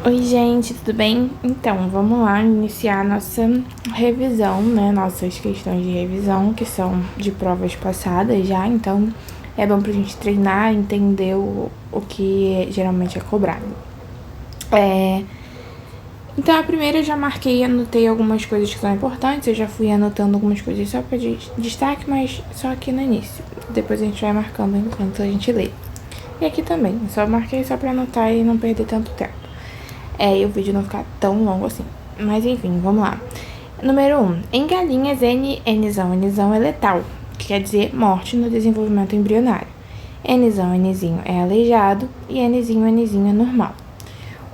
Oi, gente, tudo bem? Então, vamos lá iniciar nossa revisão, né? Nossas questões de revisão, que são de provas passadas já. Então, é bom pra gente treinar, entender o que geralmente é cobrado. Então, a primeira eu já marquei e anotei algumas coisas que são importantes. Eu já fui anotando algumas coisas só pra destaque, mas só aqui no início. Depois a gente vai marcando enquanto a gente lê. E aqui também, eu só marquei só pra anotar e não perder tanto tempo. E o vídeo não ficar tão longo assim. Mas enfim, vamos lá. Número 1. Em galinhas, Nzão é letal, que quer dizer morte no desenvolvimento embrionário. Nzinho é aleijado e Nzinho é normal.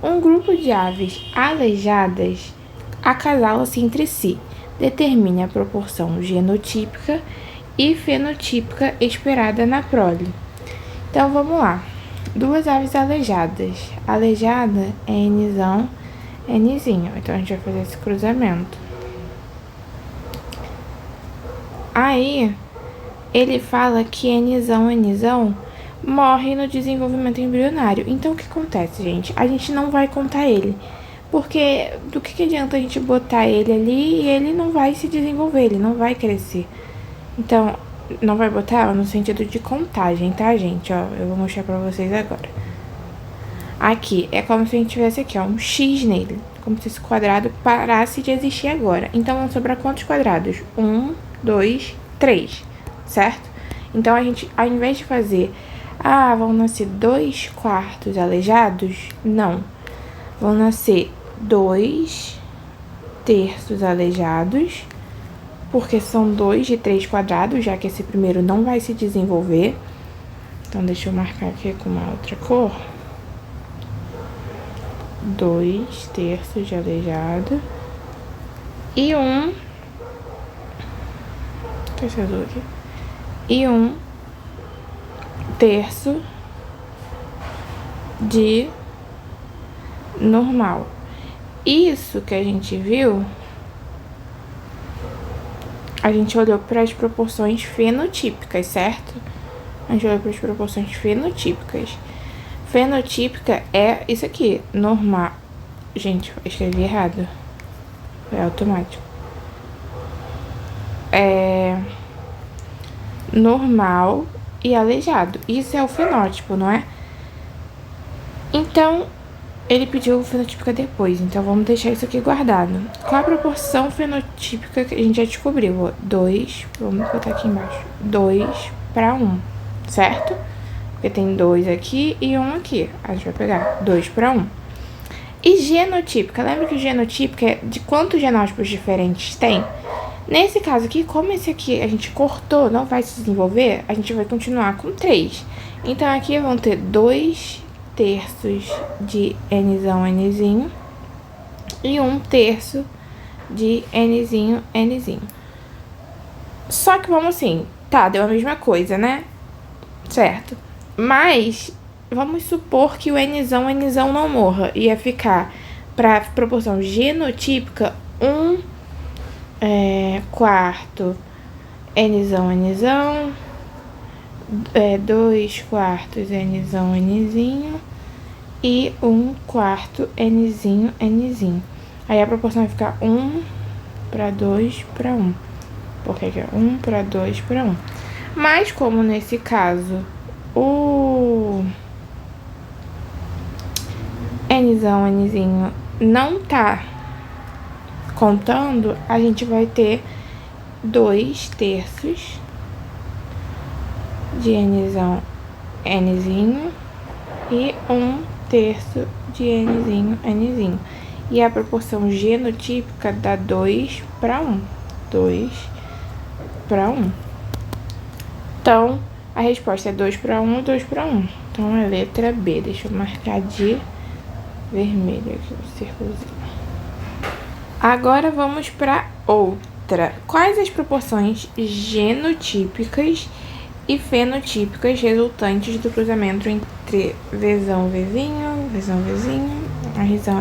Um grupo de aves aleijadas acasala-se entre si, determine a proporção genotípica e fenotípica esperada na prole. Então vamos lá. Duas aves aleijadas. Aleijada é Nzão, Nzinho. Então a gente vai fazer esse cruzamento. Aí ele fala que Nzão morre no desenvolvimento embrionário. Então o que acontece, gente? A gente não vai contar ele. Porque do que adianta a gente botar ele ali e ele não vai se desenvolver, ele não vai crescer. Então, não vai botar no sentido de contagem, tá, gente? Ó, eu vou mostrar pra vocês agora. Aqui, é como se a gente tivesse aqui, ó, um X nele. Como se esse quadrado parasse de existir agora. Então, vão sobrar quantos quadrados? 1, 2, 3, certo? Então, a gente, ao invés de fazer, vão nascer 2/4 aleijados? Não. Vão nascer 2/3 aleijados, porque são 2 de 3 quadrados, já que esse primeiro não vai se desenvolver. Então, deixa eu marcar aqui com uma outra cor. 2/3 de aleijado. E esse azul aqui. E 1/3 de normal. Isso que a gente viu, a gente olhou para as proporções fenotípicas, certo? A gente olhou para as proporções fenotípicas. Fenotípica é isso aqui, normal. Gente, eu escrevi errado. É automático. É normal e aleijado. Isso é o fenótipo, não é? Então, ele pediu o fenotípica depois, então vamos deixar isso aqui guardado. Qual a proporção fenotípica que a gente já descobriu? 2, vamos botar aqui embaixo, 2/1, certo? Porque tem 2 aqui e 1 aqui. A gente vai pegar 2/1. E genotípica, lembra que genotípica é de quantos genótipos diferentes tem? Nesse caso aqui, como esse aqui a gente cortou, não vai se desenvolver, a gente vai continuar com 3. Então, aqui vão ter 2/3 de Nzinho e 1/3 de Nzinho. Só que vamos assim, tá, deu a mesma coisa, né? Certo? Mas vamos supor que o Nzão não morra. Ia ficar, pra proporção genotípica, 1/4 Nzão, 2/4 Nzinho e 1/4 Nzinho. Aí a proporção vai ficar 1/2/1. Porque aqui é 1/2/1. Mas como nesse caso o Nzinho não tá contando, a gente vai ter 2/3 de Nzinho e 1/3 de Nzinho. E a proporção genotípica dá 2/1. 2/1. Então, a resposta é 2/1 e 2/1. Então, é a letra B. Deixa eu marcar de vermelho aqui o círculozinho. Agora, vamos para outra. Quais as proporções genotípicas e fenotípicas resultantes do cruzamento entre Vzão, Vzinho, Rzão, Rzinho. Então,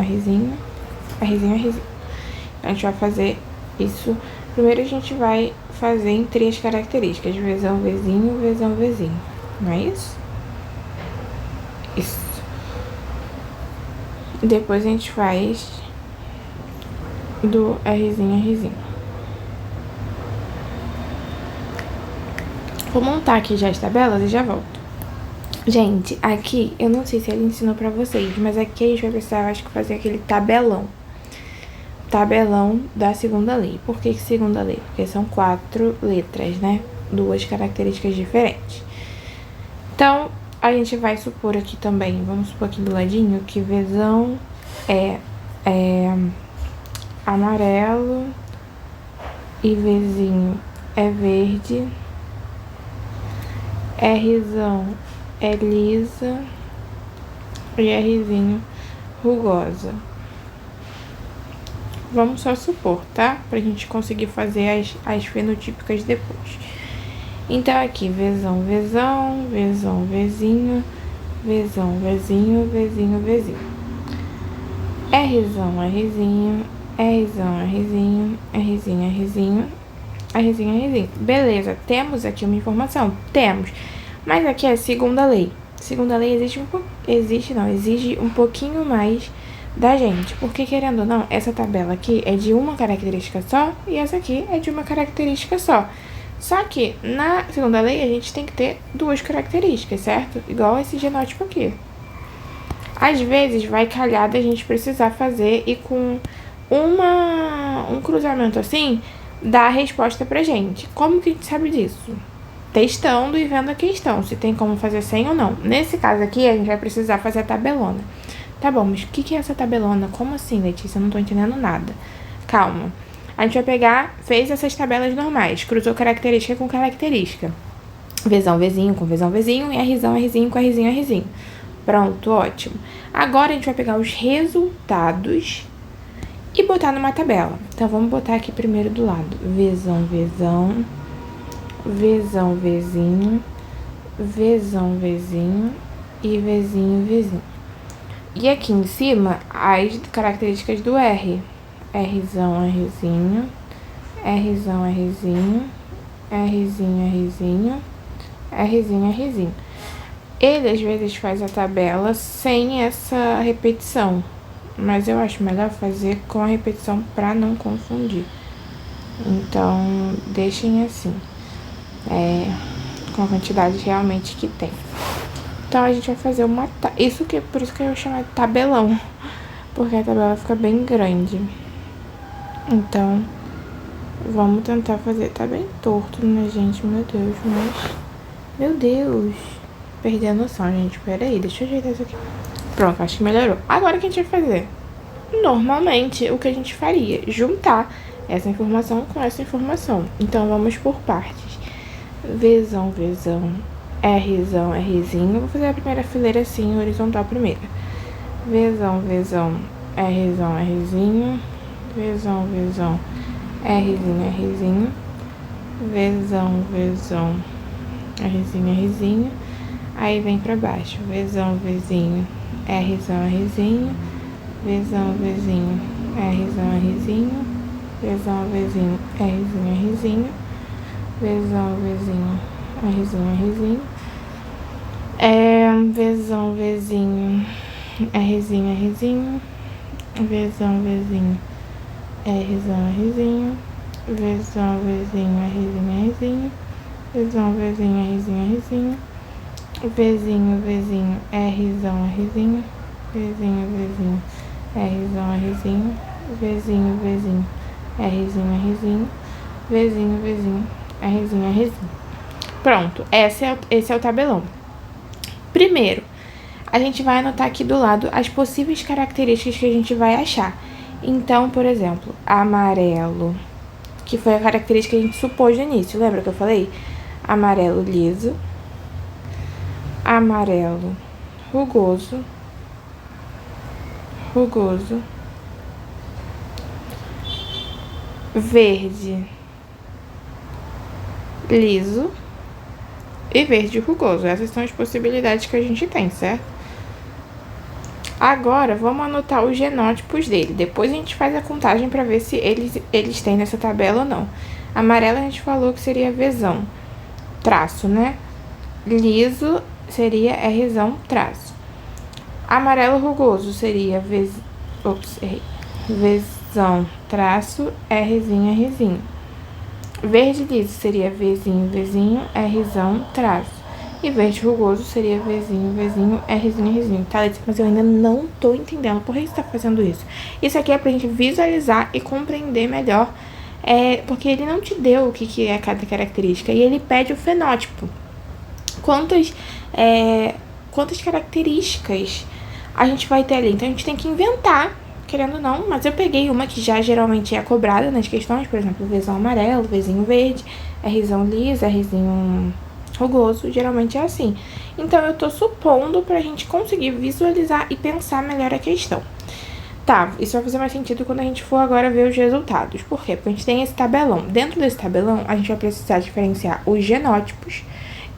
a gente vai fazer isso. Primeiro, a gente vai fazer em 3 características. Vzão, Vzinho. Não é isso? Isso. Depois a gente faz do Rzinho a Rzinho. Vou montar aqui já as tabelas e já volto. Gente, aqui, eu não sei se ele ensinou pra vocês, mas aqui a gente vai precisar, eu acho que fazer aquele tabelão. Tabelão da segunda lei. Por que segunda lei? Porque são 4 letras, né? 2 características diferentes. Então, a gente vai supor aqui também, vamos supor aqui do ladinho, que Vzão é amarelo e Vzinho é verde. Rzão é lisa e Rzinho rugosa. Vamos só supor, tá? Pra gente conseguir fazer as fenotípicas depois. Então, aqui, Vzão, Vzão, Vzão, Vzinho, Vzão, Vzinho, Vzinho, Vzinho. Rzão, Rzinho, Rzão, Rzinho, Rzinho, Rzinho, Rzinho, Rzinho. Beleza, temos aqui uma informação? Temos. Mas aqui é segunda lei. Segunda lei exige um pouquinho mais da gente. Porque, querendo ou não, essa tabela aqui é de uma característica só e essa aqui é de uma característica só. Só que na segunda lei a gente tem que ter 2 características, certo? Igual esse genótipo aqui. Às vezes vai calhar da gente precisar fazer e com um cruzamento assim, dá a resposta pra gente. Como que a gente sabe disso? Testando e vendo a questão, se tem como fazer sem ou não. Nesse caso aqui, a gente vai precisar fazer a tabelona. Tá bom, mas o que é essa tabelona? Como assim, Letícia? Eu não tô entendendo nada. Calma. A gente vai pegar, fez essas tabelas normais, cruzou característica com característica. Vzão, Vzinho com Vzão, Vzinho, e Rzão, Rzinho com Rzinho, Rzinho. Pronto, ótimo. Agora a gente vai pegar os resultados e botar numa tabela. Então, vamos botar aqui primeiro do lado. Vzão, Vzão, Vzão, Vzinho, Vzão, Vzinho e Vzinho, Vzinho. E aqui em cima, as características do R. Rzão, Rzinho, Rzão, Rzinho, Rzinho, Rzinho, Rzinho, Rzinho. Ele, às vezes, faz a tabela sem essa repetição, mas eu acho melhor fazer com a repetição para não confundir. Então, deixem assim, com a quantidade realmente que tem. Então, a gente vai fazer por isso que eu chamo de tabelão, porque a tabela fica bem grande. Então, vamos tentar fazer. Tá bem torto, né, gente? Meu Deus, mas... Meu Deus! Perdi a noção, gente. Pera aí, deixa eu ajeitar isso aqui. Pronto, acho que melhorou. Agora o que a gente vai fazer? Normalmente, o que a gente faria? Juntar essa informação com essa informação. Então, vamos por partes. Vzão, Vzão, Rzão, Rzinho. Vou fazer a primeira fileira assim, horizontal primeiro. Vzão, Vzão, Rzão, Rzinho. Vzão, Vzão, Rzinho, Rzinho. Vzão, Vzão, Rzinho, Rzinho. Aí vem pra baixo, Vzão, Vzinho, Rzão, Rzinho, Vzão, Vzinho, Rzão, Rzinho, Vzão, Vzinho, Rzinho, Rzinho, Vzão, Vzinho, Rzinho, Rzinho, Vzão, Vzinho, Rzinho, Rzinho, Vzão, Vzinho, Rzão, Rzinho, Vzão, Vzinho, Rzinho, Rzinho, Vzão, Vzinho, Rzinho, Rzinho, Vzinho, Vzinho, Rzão, Rzinho, Vzinho, Vzinho, Rzão, Rzinho, Vzinho, Vzinho, Rzinho, Rzinho, Vzinho, Vzinho, Rzinho, Rzinho. Pronto, esse é o tabelão. Primeiro, a gente vai anotar aqui do lado as possíveis características que a gente vai achar. Então, por exemplo, amarelo, que foi a característica que a gente supôs no início. Lembra que eu falei? Amarelo liso, amarelo rugoso, verde liso e verde rugoso. Essas são as possibilidades que a gente tem, certo? Agora, vamos anotar os genótipos dele. Depois a gente faz a contagem para ver se eles têm nessa tabela ou não. Amarelo a gente falou que seria Vzão, traço, né? Liso seria Rzão, traço. Amarelo rugoso seria Vzão, traço, Rzinho, Rzinho. Verde liso seria Vzinho, Vzinho, Rzão, traço. E verde rugoso seria Vzinho, Vzinho, Rzinho, Rzinho. Tá, Letícia? Mas eu ainda não tô entendendo por que você tá fazendo isso. Isso aqui é pra gente visualizar e compreender melhor, porque ele não te deu o que é cada característica. E ele pede o fenótipo. Quantas características a gente vai ter ali? Então, a gente tem que inventar, querendo ou não. Mas eu peguei uma que já geralmente é cobrada nas questões. Por exemplo, Vzão amarelo, Vzinho verde, Rzão liso, Rzinho rugoso, geralmente é assim. Então, eu tô supondo pra gente conseguir visualizar e pensar melhor a questão. Tá, isso vai fazer mais sentido quando a gente for agora ver os resultados. Por quê? Porque a gente tem esse tabelão. Dentro desse tabelão, a gente vai precisar diferenciar os genótipos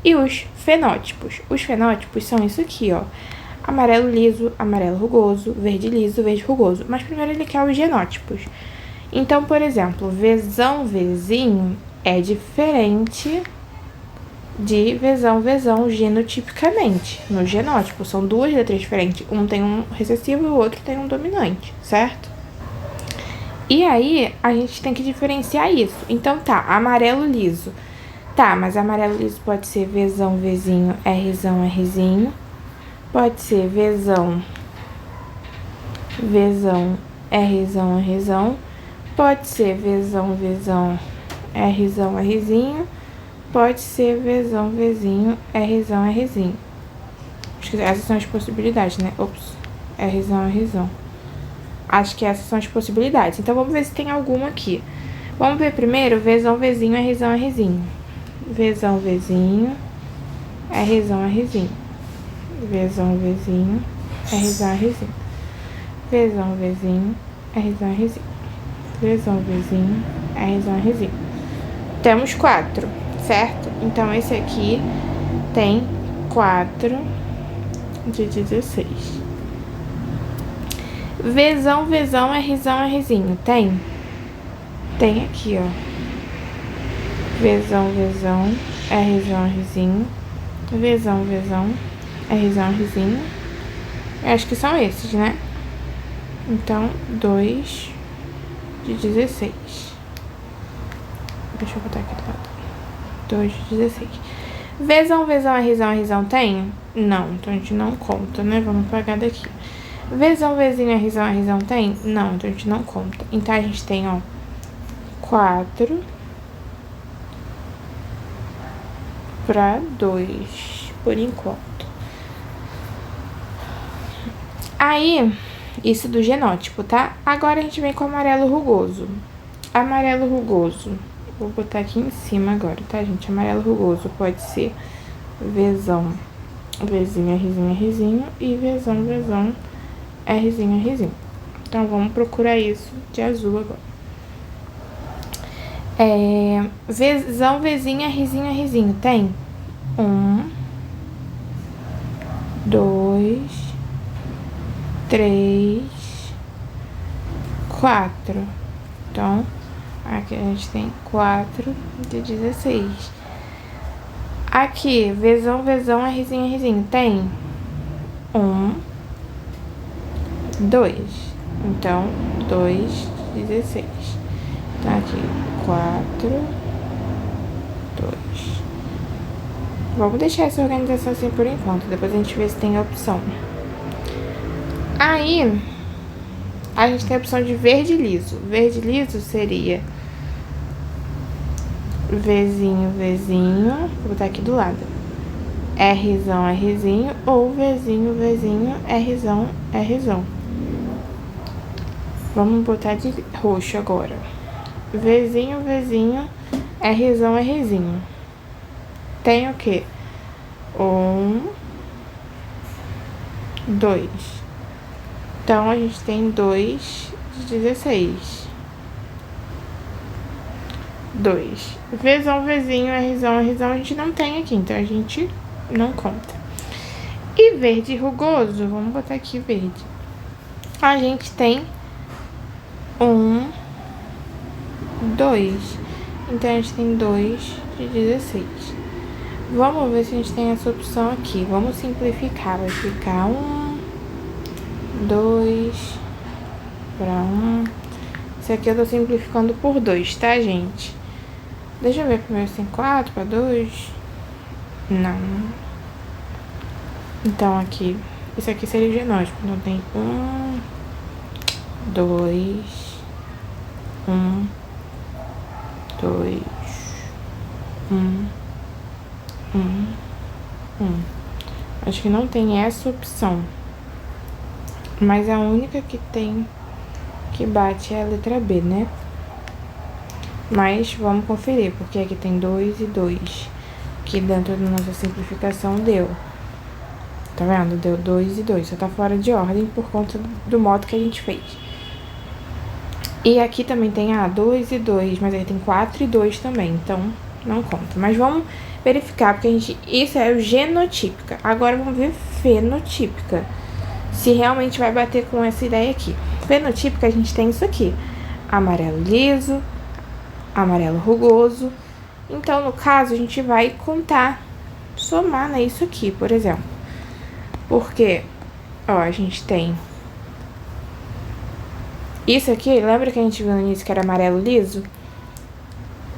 e os fenótipos. Os fenótipos são isso aqui, ó. Amarelo liso, amarelo rugoso, verde liso, verde rugoso. Mas primeiro ele quer os genótipos. Então, por exemplo, Vzão, Vzinho é diferente de Vzão, Vzão genotipicamente. No genótipo, são duas letras diferentes. Um tem um recessivo e o outro tem um dominante, certo? E aí, a gente tem que diferenciar isso. Então, tá, amarelo liso. Tá, mas amarelo liso pode ser Vzão, Vzinho, Rzão, Rzinho. Pode ser Vzão, Vzão, Rzão, Rzão. Pode ser Vzão, Vzão, Rzão, Rzinho. Pode ser Vzão, Vzinho, Rzão, Rzinho. Acho que essas são as possibilidades, né? Ops, Rzão, Rzão. Acho que essas são as possibilidades. Então, vamos ver se tem alguma aqui. Vamos ver primeiro Vzão, Vzinho, Rzão, Rzinho. Vzão, Vzinho, Rzão, Rzinho. Vzão, Vzinho, Rzão, Rzinho. Vzão, Vzinho, Rzão, Rzinho. Vzão, Vzinho, Rzão, Rzinho. Temos 4, certo? Então, esse aqui tem 4 de 16. Vzão, Vzão, Rzão, Rzinho. Tem? Tem aqui, ó. Vzão, Vzão, Rzão, Rzinho. Vzão, Vzão, Rzão, Rzinho. Eu acho que são esses, né? Então, 2 de 16. Deixa eu botar aqui do lado. 2 de 16. Vzão, Vzão, Rzão, Rzão tem? Não, então a gente não conta, né? Vamos apagar daqui. Vzão, Vzinho, Rzão, Rzão tem? Não, então a gente não conta. Então, a gente tem, ó, 4 para 2, por enquanto. Aí, isso do genótipo, tá? Agora a gente vem com o amarelo rugoso. Amarelo rugoso. Vou botar aqui em cima agora, tá, gente? Amarelo rugoso pode ser Vzão, Vzinho, Rzinho, Rzinho e Vzão, Vzão, Rzinho, Rzinho. Então, vamos procurar isso de azul agora. Vzão, Vzinho, Rzinho, Rzinho. Tem? 1, 2, 3, 4. Então, aqui a gente tem 4 de 16. Aqui, Vzão, Vzão, Rzinho, Rzinho. Tem? 1, 2. Então, 2 de 16. Então, aqui, 4, 2. Vamos deixar essa organização assim por enquanto. Depois a gente vê se tem a opção. Aí, a gente tem a opção de verde liso. Verde liso seria Vzinho, Vzinho. Vou botar aqui do lado. Rzão, Rzinho. Ou Vzinho, Vzinho, Rzão, Rzão. Vamos botar de roxo agora. Vzinho, Vzinho, Rzão, Rzinho. Tem o quê? 1, 2. Então, a gente tem 2 de 16. 2. Vzão, Vzinho, Rzão, Rzão, a gente não tem aqui, então a gente não conta. E verde rugoso, vamos botar aqui verde. A gente tem 1, 2. Então, a gente tem 2 de 16. Vamos ver se a gente tem essa opção aqui. Vamos simplificar. Vai ficar 1, 2 para 1. Esse aqui eu tô simplificando por 2, tá, gente? Deixa eu ver primeiro se tem 4 para 2. Não. Então, aqui, isso aqui seria o genótipo. Então, tem 1, 2, 1, 2, 1, 1, 1. Acho que não tem essa opção. Mas a única que tem, que bate, é a letra B, né? Mas vamos conferir, porque aqui tem 2 e 2. Que dentro da nossa simplificação deu. Tá vendo? Deu 2 e 2. Só tá fora de ordem por conta do modo que a gente fez. E aqui também tem 2 e 2, mas aí tem 4 e 2 também, então não conta. Mas vamos verificar, porque isso é o genotípica. Agora vamos ver fenotípica. Se realmente vai bater com essa ideia aqui. Fenotípica, a gente tem isso aqui: amarelo liso, amarelo rugoso. Então, no caso, a gente vai contar, somar, né, isso aqui, por exemplo. Porque, ó, a gente tem isso aqui, lembra que a gente viu no início que era amarelo liso?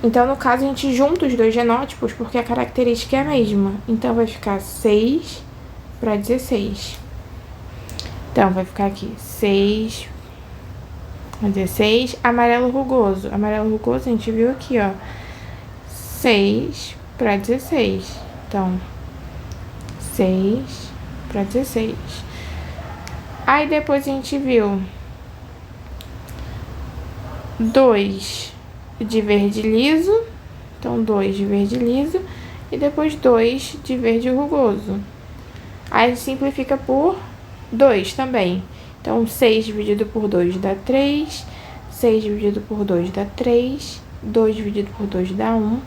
Então, no caso, a gente junta os dois genótipos porque a característica é a mesma. Então, vai ficar 6 para 16. Então, vai ficar aqui 6 para 16. Amarelo rugoso. Amarelo rugoso, a gente viu aqui, ó. 6 para 16. Então, 6 para 16. Aí, depois a gente viu 2 de verde liso, então 2 de verde liso, e depois 2 de verde rugoso. Aí simplifica por 2 também. Então, 6 dividido por 2 dá 3, 6 dividido por 2 dá 3, 2 dividido por 2 dá 1,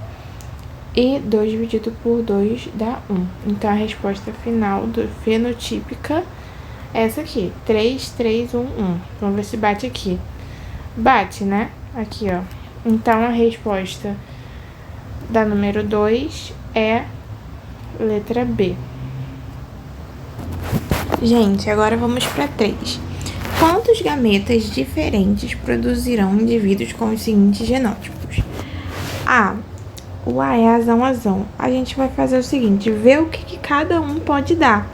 e 2 dividido por 2 dá 1. Então, a resposta final do fenotípica é essa aqui: 3, 3, 1, 1. Vamos ver se bate aqui. Bate, né? Aqui, ó. Então, a resposta da número 2 é letra B. Gente, agora vamos para 3. Quantos gametas diferentes produzirão indivíduos com os seguintes genótipos? A. O A é azão. A gente vai fazer o seguinte: ver o que cada um pode dar.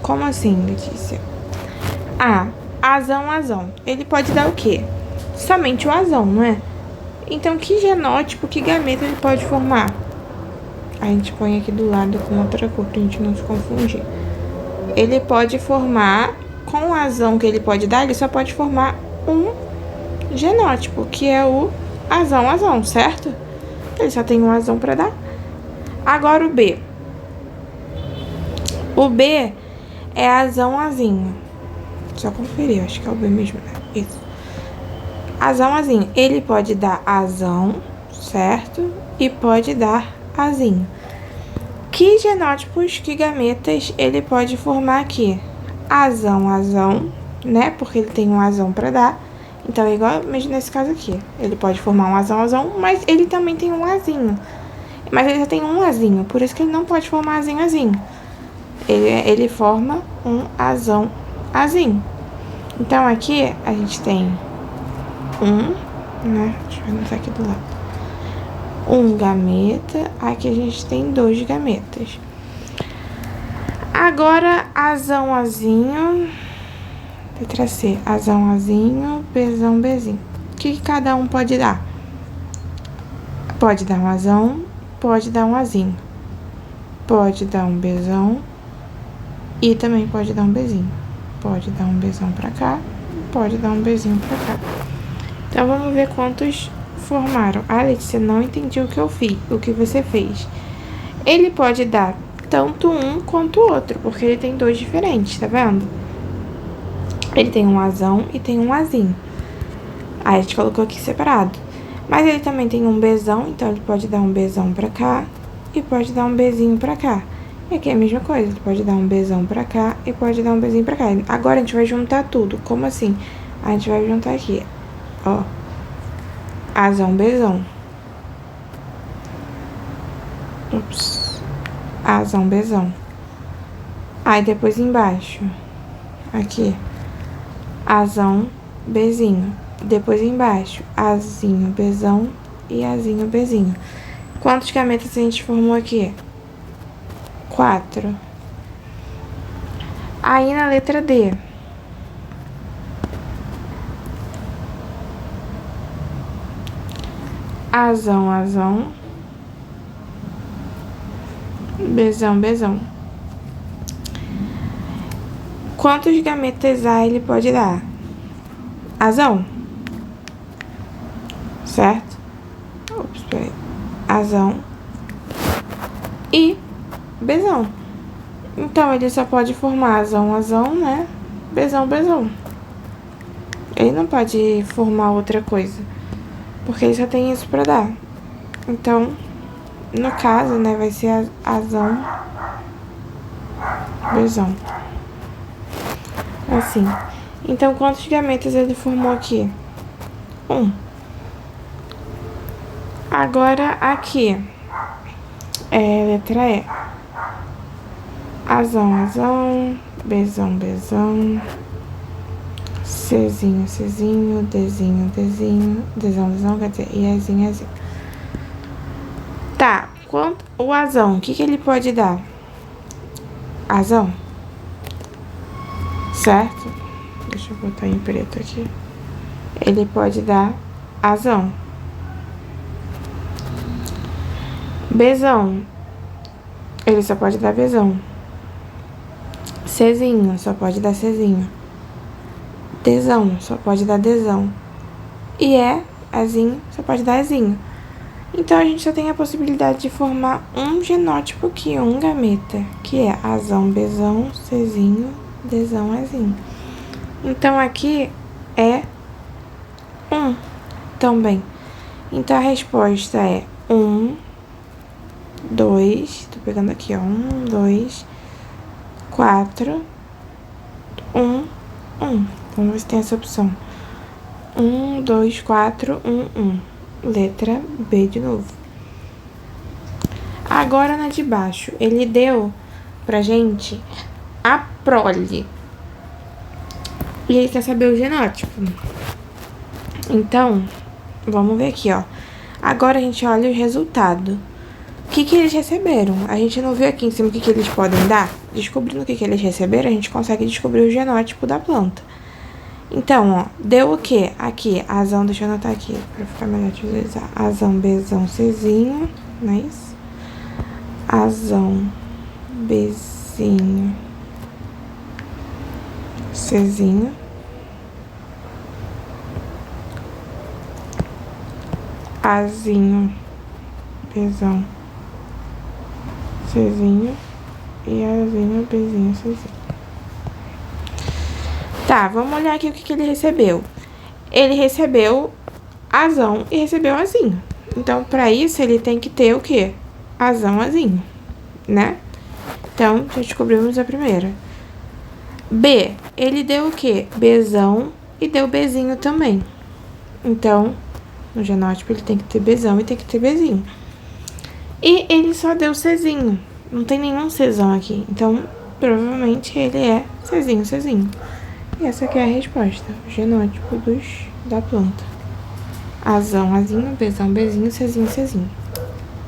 Como assim, Letícia? A. Azão. Ele pode dar o quê? Somente o azão, não é? Então, que genótipo, que gameta ele pode formar? A gente põe aqui do lado com outra cor pra gente não se confundir. Ele pode formar, com o azão que ele pode dar, ele só pode formar um genótipo, que é o azão, certo? Ele só tem um azão pra dar. Agora o B. O B é azinho. Só conferir, acho que é o B mesmo, né? Isso. Azinho. Ele pode dar azão, certo? E pode dar azinho. Que genótipos, que gametas ele pode formar aqui? Azão, né? Porque ele tem um azão pra dar. Então, é igual mesmo nesse caso aqui. Ele pode formar um azão, mas ele também tem um azinho. Mas ele só tem um azinho, por isso que ele não pode formar azinho. Ele forma um azinho. Então, aqui a gente tem né? Deixa eu anotar aqui do lado. Um gameta. Aqui a gente tem 2 gametas. Agora, azãozinho. Letra C. Azãozinho, Bzinho. O que cada um pode dar? Pode dar um azão, pode dar um azinho. Pode dar um Bzão e também pode dar um Bzinho. Pode dar um Bzão pra cá, pode dar um Bzinho pra cá. Então, vamos ver quantos formaram. Ah, Letícia, não entendi o que eu fiz, o que você fez. Ele pode dar tanto um quanto o outro, porque ele tem 2 diferentes, tá vendo? Ele tem um azão e tem um azinho. Aí, a gente colocou aqui separado. Mas ele também tem um Bzão, então ele pode dar um Bzão pra cá e pode dar um Bzinho pra cá. E aqui é a mesma coisa, ele pode dar um Bzão pra cá e pode dar um Bzinho pra cá. Agora, a gente vai juntar tudo. Como assim? A gente vai juntar aqui, ó. Azão, Bzão. Azão, Bzão. Aí, depois embaixo, aqui, Azão, Bzinho. Depois embaixo, Azinho, Bzão e Azinho, Bzinho. Quantos gametas a gente formou aqui? 4. Aí na letra D. Azão, Azão. Bzão, Bzão. Quantos gametas A ele pode dar? Azão. Certo? Ops, peraí. Azão. E Bzão. Então, ele só pode formar Azão, Azão, né? Bzão, Bzão. Ele não pode formar outra coisa. Porque ele só tem isso pra dar. Então, no caso, né, vai ser Azão, Bzão. Assim. Então, quantos gametas ele formou aqui? 1. Agora, aqui. Letra E. Azão, Azão. Bzão, Bzão. Czinho, Czinho. Dzinho, Dzinho. Dzão, Dzão, quer dizer, e Ezinho, Ezinho. Tá. O Azão, o que ele pode dar? Azão. Certo? Deixa eu botar em preto aqui. Ele pode dar Azão. Bzão. Ele só pode dar Bzão. Czinho, só pode dar Czinho. Dzão, só pode dar Dzão. E Azinho, só pode dar Azinho. Então, a gente só tem a possibilidade de formar um genótipo aqui, um gameta, que é Azão, Bzão, Czinho, Dzão, Azinho. Então, aqui é 1 também. Então, a resposta é 1, 2, tô pegando aqui, ó, 1, 2, 4, 1, 1. Vamos ver se tem essa opção. 1, 2, 4, 1, 1. Letra B de novo. Agora na de baixo, ele deu pra gente a prole. E ele quer saber o genótipo. Então, vamos ver aqui, ó. Agora a gente olha o resultado. O que eles receberam? A gente não viu aqui em cima o que eles podem dar? Descobrindo o que eles receberam, a gente consegue descobrir o genótipo da planta. Então, ó, deu o quê? Aqui, Azão, deixa eu anotar aqui, pra ficar melhor de visualizar. Azão, Bzão, Czinho, não é isso? Azão, Bzinho, Czinho. Azinho, Bzão, Czinho e Azinho, Bzinho, Czinho. Tá, vamos olhar aqui o que ele recebeu. Ele recebeu Azão e recebeu Azinho. Então, pra isso, ele tem que ter o quê? Azão, Azinho, né? Então, já descobrimos a primeira. B, ele deu o quê? Bzão e deu Bzinho também. Então, no genótipo, ele tem que ter Bzão e tem que ter Bzinho. E ele só deu Czinho. Não tem nenhum Czão aqui. Então, provavelmente, ele é Czinho, Czinho. E essa aqui é a resposta. O genótipo da planta. Azão, Azinho, Bzão, Bzinho, Czinho, Czinho.